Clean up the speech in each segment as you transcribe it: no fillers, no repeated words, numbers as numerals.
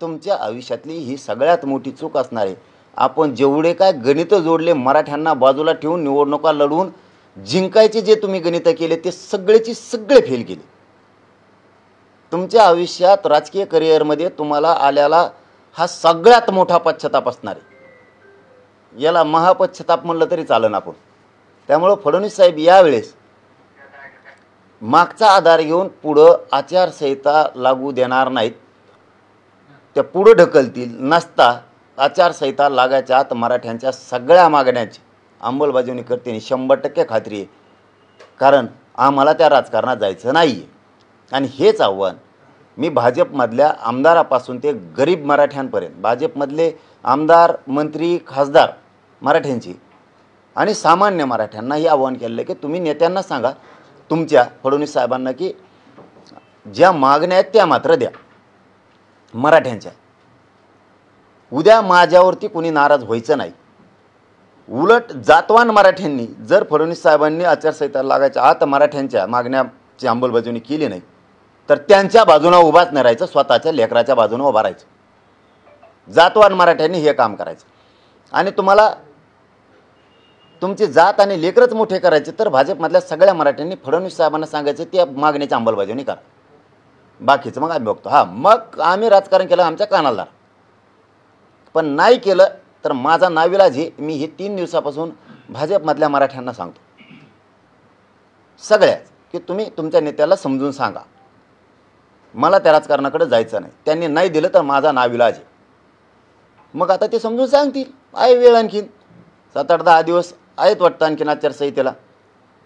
तुमच्या आयुष्यातली ही सगळ्यात मोठी चूक असणार आहे. आपण जेवढे काय गणित जोडले मराठ्यांना बाजूला ठेवून निवडणुका लढवून जिंकायचे जे तुम्ही गणित केले ते सगळेची सगळे फेल केले. तुमच्या आयुष्यात राजकीय करिअरमध्ये तुम्हाला आलेला हा सगळ्यात मोठा पश्चाताप असणार आहे. याला महापश्चाताप म्हणलं तरी चालेल आपण. त्यामुळं फडणवीस साहेब यावेळेस मागचा आधार घेऊन पुढं आचारसंहिता लागू देणार नाहीत. त्या पुढं ढकलतील. नसता आचारसंहिता लागायच्या आत मराठ्यांच्या सगळ्या मागण्यांची अंमलबजावणी करते 100% खात्री आहे. कारण आम्हाला त्या राजकारणात जायचं नाही आहे. आणि हेच आव्हान मी भाजपमधल्या आमदारापासून ते गरीब मराठ्यांपर्यंत, भाजपमधले आमदार मंत्री खासदार मराठ्यांची आणि सामान्य मराठ्यांना हे आव्हान केलं की तुम्ही नेत्यांना सांगा तुमच्या फडणवीस साहेबांना की ज्या मागण्या आहेत त्या मात्र द्या मराठ्यांच्या. उद्या माझ्यावरती कोणी नाराज व्हायचं नाही. उलट जातवान मराठ्यांनी जर फडणवीस साहेबांनी आचारसंहिता लागायच्या आत मराठ्यांच्या मागण्याची अंमलबजावणी केली नाही तर त्यांच्या बाजूने उभाच नाही राहायचं, स्वतःच्या लेकराच्या बाजूने उभा राहायचं. जातवान मराठ्यांनी हे काम करायचं. आणि तुम्हाला तुमची जात आणि लेकरच मोठे करायचे तर भाजपमधल्या सगळ्या मराठ्यांनी फडणवीस साहेबांना सांगायचं त्या मागण्याची अंमलबजावणी करा. बाकीचं मग आम्ही बघतो. मग आम्ही राजकारण केलं आमच्या कानाला, पण नाही केलं तर माझा नाविलाज आहे. मी हे 3 दिवसापासून भाजपमधल्या मराठ्यांना सांगतो सगळ्याच की तुम्ही तुमच्या नेत्याला समजून सांगा मला त्या राजकारणाकडे जायचं नाही. त्यांनी नाही दिलं तर माझा नाविलाज आहे. मग आता ते समजून सांगतील. आहे वेळ आणखीन 7-8-10 दिवस आहेत वाटतं आणखीन आचारसंहितेला.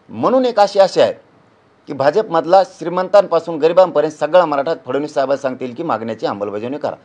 म्हणून एक अशी आशा आहे की भाजपमधला श्रीमंतांपासून गरिबांपर्यंत सगळा मराठा फडणवीस साहेब सांगतील की मागण्याची अंमलबजावणी करा.